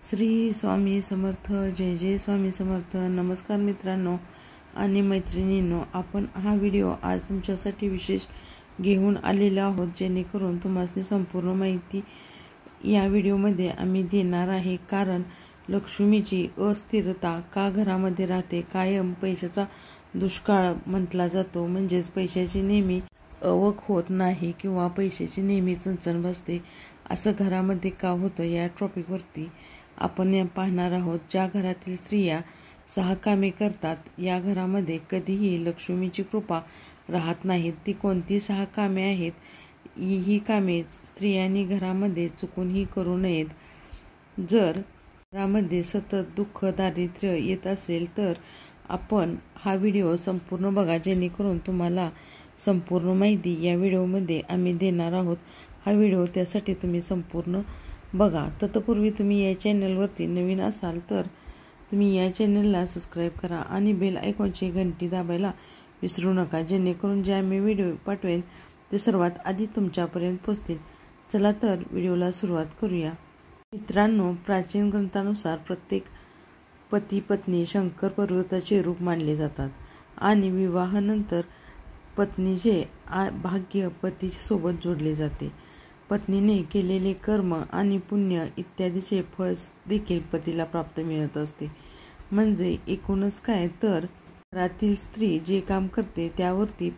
श्री स्वामी समर्थ. जय जय स्वामी समर्थ. नमस्कार मित्रांनो आणि मैत्रिणींनो, आपण हा व्हिडिओ आज तुमच्यासाठी विशेष घेऊन आलेलो आहोत, जेणेकरून तुम्हाला संपूर्ण माहिती या व्हिडिओमध्ये आम्ही देणार आहे. कारण लक्ष्मीची अस्थिरता का घरामध्ये राहते, कायम पैशाचा दुष्काळ म्हटला जातो, म्हणजेच पैशाची नेहमी आवक होत नाही किंवा पैशाची नेहमी चणचण बसते, असं घरामध्ये का होतं या टॉपिकवरती आपण पाहणार आहोत. ज्या घरातील स्त्रिया 6 कामे करतात या घरामध्ये कधीही लक्ष्मीची कृपा राहत नाही. ती कोणती 6 कामे आहेत? ही कामे स्त्रियांनी घरामध्ये चुकूनही करू नयेत. जर घरामध्ये सतत दुःख दारिद्र्य येत असेल तर आपण हा व्हिडिओ संपूर्ण बघा, जेणेकरून तुम्हाला संपूर्ण माहिती या व्हिडिओमध्ये आम्ही देणार आहोत. हा व्हिडिओ त्यासाठी तुम्ही संपूर्ण बघा. तत्पूर्वी तुम्ही या चॅनलवरती नवीन असाल तर तुम्ही या चॅनलला सबस्क्राईब करा आणि बेल आयकॉनची घंटी दाबायला विसरू नका, जेणेकरून जे आम्ही व्हिडिओ पाठवेन ते सर्वात आधी तुमच्यापर्यंत पोहोचतील. चला तर व्हिडिओला सुरुवात करूया. मित्रांनो, प्राचीन ग्रंथानुसार प्रत्येक पती पत्नी शंकर पर्वताचे रूप मानले जातात आणि विवाहानंतर पत्नीचे भाग्य पतीसोबत जोडले जाते. पत्नीने केलेले कर्म आणि पुण्य इत्यादीचे फळ देखील पतीला प्राप्त मिळत असते. म्हणजे एकूणच काय तर घरातील स्त्री जे काम करते त्यावरती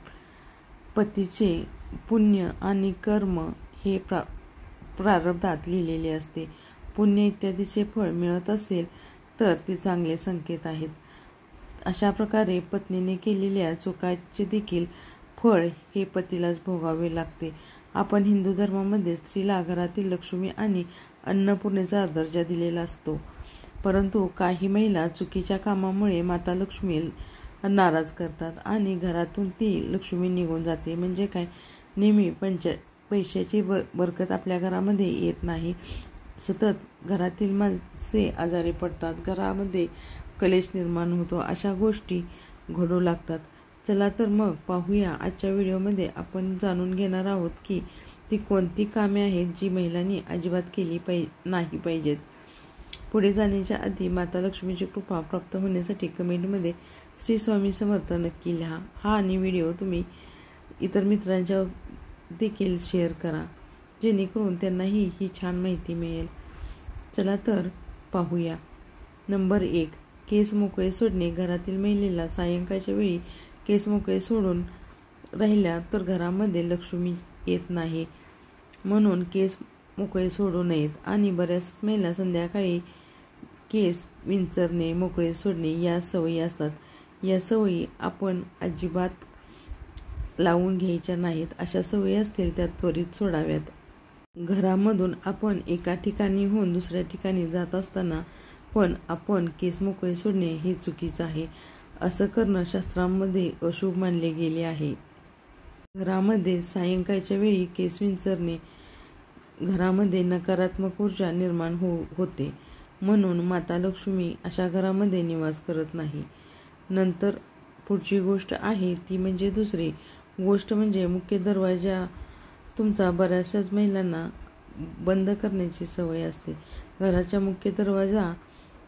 पतीचे पुण्य आणि कर्म हे प्रारब्धात लिहिलेले असते. पुण्य इत्यादीचे फळ मिळत असेल तर ते चांगले संकेत आहेत. अशा प्रकारे पत्नीने केलेल्या चुकाचे देखील फळ हे पतीलाच भोगावे लागते. आपण हिंदू धर्मामध्ये स्त्रीला घरातील लक्ष्मी आणि अन्नपूर्णेचा दर्जा दिलेला असतो. परंतु काही महिला चुकीच्या कामामुळे माता लक्ष्मी नाराज करतात आणि घरातून ती लक्ष्मी निघून जाते. म्हणजे काय, नेहमी पैशाची बरकत आपल्या घरामध्ये येत नाही. सतत घरातील माणसे आजारी पडतात, घरामध्ये कलेश निर्माण होतो, अशा गोष्टी घडू लागतात. चला तर मग पाहूया. आजच्या व्हिडिओमध्ये आपण जाणून घेणार आहोत की ती कोणती कामे आहेत जी महिलांनी अजिबात केली नाही पाहिजेत. पुढे जाण्याच्या आधी माता लक्ष्मीची कृपा प्राप्त होण्यासाठी कमेंटमध्ये श्री स्वामी समर्थ नक्की लिहा. हा आणि व्हिडिओ तुम्ही इतर मित्रांच्या देखील शेअर करा, जेणेकरून त्यांनाही ही छान माहिती मिळेल. चला तर पाहूया. नंबर 1, केस मोकळे सोडणे. घरातील महिलेला सायंकाळच्या वेळी केस मोकळे सोडून राहिल्या तर घरामध्ये लक्ष्मी येत नाही, म्हणून केस मोकळे सोडू नयेत. आणि बऱ्याच महिला संध्याकाळी केस विंचरणे, मोकळे सोडणे या सवयी असतात. या सवयी आपण अजिबात लावून घ्यायच्या नाहीत. अशा सवयी असतील त्या त्वरित सोडाव्यात. घरामधून आपण एका ठिकाणीहून दुसऱ्या ठिकाणी जात असताना पण आपण केस मोकळे सोडणे हे चुकीचं आहे. असं करणं शास्त्रांमध्ये अशुभ मानले गेले आहे. घरामध्ये सायंकाळच्या वेळी केस विंचरणे घरामध्ये नकारात्मक ऊर्जा निर्माण होते, म्हणून माता लक्ष्मी अशा घरामध्ये निवास करत नाही. नंतर पुढची गोष्ट आहे ती म्हणजे दुसरी गोष्ट म्हणजे मुख्य दरवाजा तुमचा बऱ्याचशाच महिलांना बंद करण्याची सवय असते. घराच्या मुख्य दरवाजा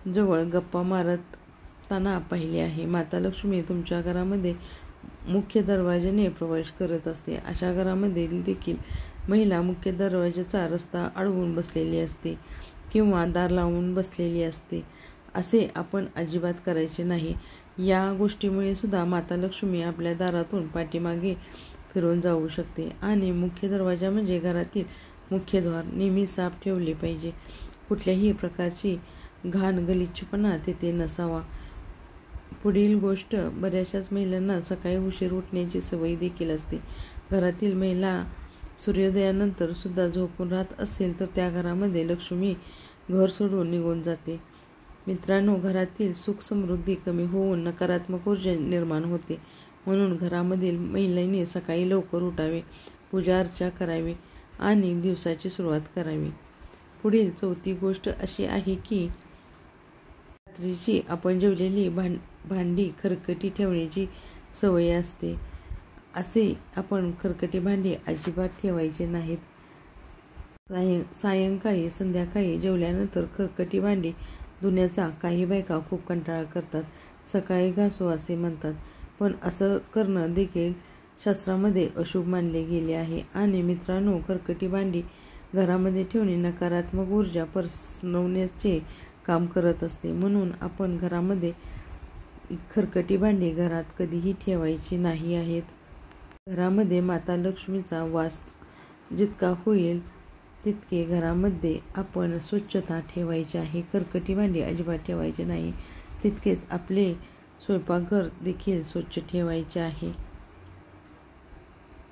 जवळ गप्पा मारताना पाहिले आहे. माता लक्ष्मी तुमच्या घरामध्ये मुख्य दरवाजाने प्रवेश करत असते. अशा घरामध्ये देखील महिला मुख्य दरवाजाचा रस्ता अडवून बसलेली असते किंवा दार लावून बसलेली असते. असे आपण अजिबात करायचे नाही. या गोष्टीमुळे सुद्धा माता लक्ष्मी आपल्या दारातून पाठीमागे फिरून जाऊ शकते. आणि मुख्य दरवाजा म्हणजे घरातील मुख्य द्वार नेहमी साफ ठेवले पाहिजे. कुठल्याही प्रकारची घाण गलिच्छपणा तेथे नसावा. पुढील गोष्ट, बऱ्याचशाच महिलांना सकाळी उशीर उठण्याची सवय देखील असते. घरातील महिला सूर्योदयानंतर सुद्धा झोपून राहत असेल तर त्या घरामध्ये लक्ष्मी घर सोडून निघून जाते. मित्रांनो, घरातील सुख समृद्धी कमी होऊन नकारात्मक ऊर्जा निर्माण होते. म्हणून घरामधील महिलांनी सकाळी लवकर उठावे, पूजा अर्चा करावी आणि दिवसाची सुरुवात करावी. पुढील चौथी गोष्ट अशी आहे की रात्रीची आपण जेवलेली भांडी खरकटी ठेवण्याची सवय असते. असे आपण खरकटी भांडी अजिबात ठेवायचे नाहीत. सायंकाळी संध्याकाळी जेवल्यानंतर खरकटी भांडी धुण्याचा काही बायका खूप कंटाळा करतात. सकाळी घासू असे म्हणतात, पण असं करणं देखील शास्त्रामध्ये अशुभ मानले गेले आहे. आणि मित्रांनो, खरकटी भांडी घरामध्ये ठेवणे नकारात्मक ऊर्जा पसरवण्याचे काम करत असते. म्हणून आपण घरामध्ये खरकटी भांडी घरात कधीही ठेवायची नाही आहेत. घरामध्ये माता लक्ष्मीचा वास जितका होईल तितके घरामध्ये आपण स्वच्छता ठेवायची आहे. खरकटी भांडी अजिबात ठेवायची नाही. तितकेच आपले स्वयंपाकघर देखील स्वच्छ ठेवायचे आहे.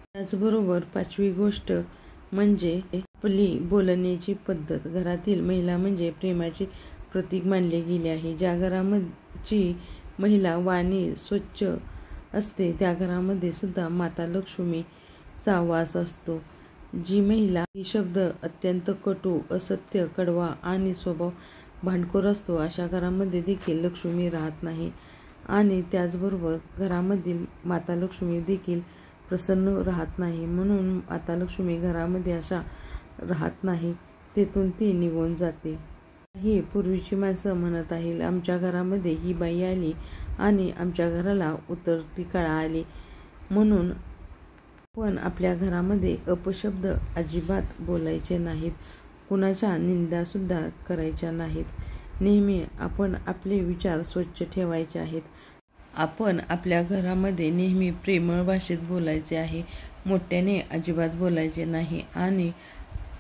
त्याचबरोबर 5वी गोष्ट म्हणजे आपली बोलण्याची पद्धत. घरातील महिला म्हणजे प्रेमाचे प्रतीक मानले गेले आहे. ज्या घराची महिला वाणी स्वच्छ असते त्या घरामध्ये सुद्धा माता लक्ष्मीचा वास असतो. जी महिला ही शब्द अत्यंत कटू, असत्य, कडवा आणि स्वभाव भांडखोर असतो अशा घरामध्ये देखील लक्ष्मी राहत नाही. आणि त्याचबरोबर घरामधील माता लक्ष्मी देखील प्रसन्न राहत नाही. म्हणून माता लक्ष्मी घरामध्ये अशा राहत नाही, तेथून ती निघून जाते. ही पूर्वीची माणसं म्हणत आहे, आमच्या घरामध्ये ही बाई आली आणि आमच्या घराला उतरती कळा आली. म्हणून पण आपल्या घरामध्ये अपशब्द अजिबात बोलायचे नाहीत. कुणाच्या निंदासुद्धा करायच्या नाहीत. नेहमी आपण आपले विचार स्वच्छ ठेवायचे आहेत. आपण आपल्या घरामध्ये नेहमी प्रेमळ भाषेत बोलायचे आहे. मोठ्याने अजिबात बोलायचे नाही. आणि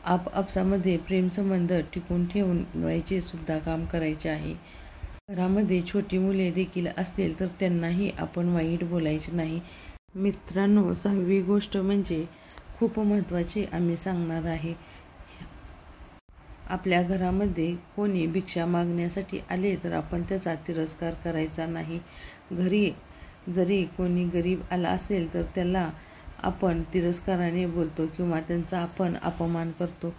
आपापसामध्ये प्रेमसंबंध टिकून ठेवायचे सुद्धा काम करायचे आहे. घरामध्ये छोटी मुले देखील असतील तर त्यांनाही आपण वाईट बोलायचे नाही. मित्रांनो, 6वी गोष्ट म्हणजे खूप महत्त्वाची आम्ही सांगणार आहे. आपल्या घरामध्ये कोणी भिक्षा मागण्यासाठी आले तर आपण त्याचा तिरस्कार करायचा नाही. घरी जरी कोणी गरीब आला असेल तर त्याला आपण तिरस्काराने बोलतो किंवा त्यांचा आपण अपमान करतो,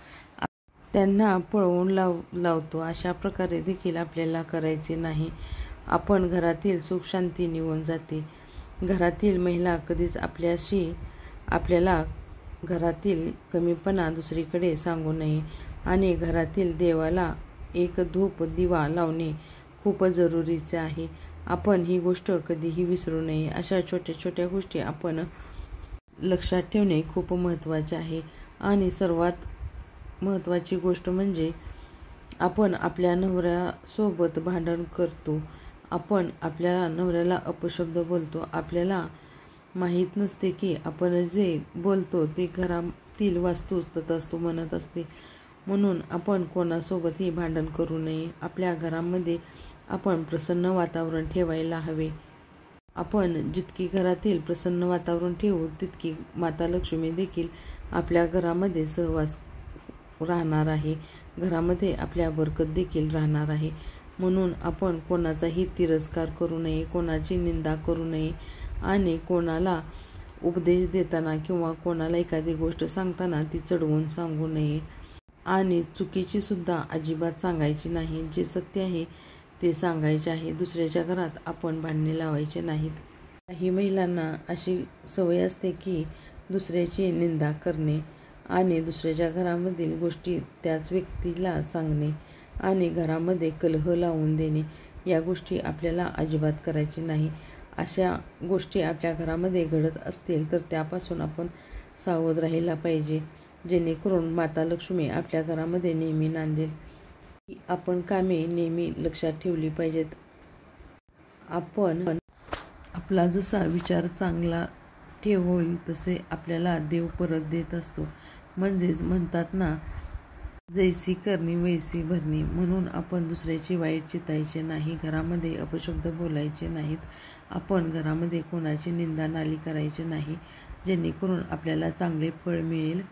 त्यांना पळवून लावतो. अशा प्रकारे देखील आपल्याला करायचे नाही. आपण घरातील सुख शांती निघून जाते. घरातील महिला कधीच आपल्याला घरातील कमीपणा दुसरीकडे सांगू नये. आणि घरातील देवाला एक धूप दिवा लावणे खूप जरुरीचे आहे. आपण ही गोष्ट कधीही विसरू नये. अशा छोट्या छोट्या गोष्टी आपण लक्षात ठेवणे खूप महत्त्वाचे आहे. आणि सर्वात महत्त्वाची गोष्ट म्हणजे आपण आपल्या नवऱ्यासोबत भांडण करतो. आपण आपल्या नवऱ्याला अपशब्द बोलतो. आपल्याला माहीत नसते की आपण जे बोलतो ते घरातील वास्तूच तथास्तु म्हणत असते. म्हणून आपण कोणासोबतही भांडण करू नये. आपल्या घरामध्ये आपण प्रसन्न वातावरण ठेवायला हवे. आपण जितकी घरातील प्रसन्न वातावरण ठेवू तितकी माता लक्ष्मी देखील आपल्या घरामध्ये सहवास राहणार आहे. घरामध्ये आपल्या बरकत देखील राहणार आहे. म्हणून आपण कोणाचाही तिरस्कार करू नये, कोणाची निंदा करू नये आणि कोणाला उपदेश देताना किंवा कोणाला एखादी गोष्ट सांगताना ती चढवून सांगू नये. आणि चुकीची सुद्धा अजिबात सांगायची नाही. जे सत्य आहे ते सांगायचे आहे. दुसऱ्याच्या घरात आपण भांडणे लावायचे नाहीत. काही महिलांना अशी सवय असते की दुसऱ्याची निंदा करणे आणि दुसऱ्याच्या घरामधील गोष्टी त्याच व्यक्तीला सांगणे आणि घरामध्ये कलह लावून देणे. या गोष्टी आपल्याला अजिबात करायची नाही. अशा गोष्टी आपल्या घरामध्ये घडत असतील तर त्यापासून आपण सावध राहायला पाहिजे, जेणेकरून माता लक्ष्मी आपल्या घरामध्ये नेहमी नांदेल. आपण कामे नेहमी लक्षात ठेवली पाहिजेत. आपण आपला जसा विचार चांगला ठेवू तसे आपल्याला देव परत देत असतो. म्हणजेच म्हणतात ना, जैसी करणी वैसी भरणी. म्हणून आपण दुसऱ्याची वाईट चितायचे नाही. घरामध्ये अपशब्द बोलायचे नाहीत. आपण घरामध्ये कोणाची निंदा नाली करायची नाही, जेणेकरून आपल्याला चांगले फळ मिळेल.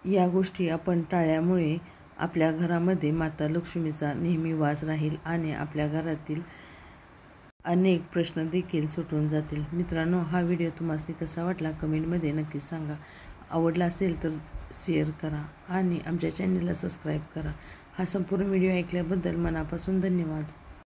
या गोष्टी आपण टाळल्यामुळे आपल्या घरामध्ये माता लक्ष्मीचा नेहमी वास राहील आणि आपल्या घरातील अनेक प्रश्न देखील सुटून जातील. मित्रांनो, हा व्हिडिओ तुम्हाला कसा वाटला कमेंटमध्ये नक्कीच सांगा. आवडला असेल तर शेअर करा आणि आमच्या चॅनलला सबस्क्राईब करा. हा संपूर्ण व्हिडिओ ऐकल्याबद्दल मनापासून धन्यवाद.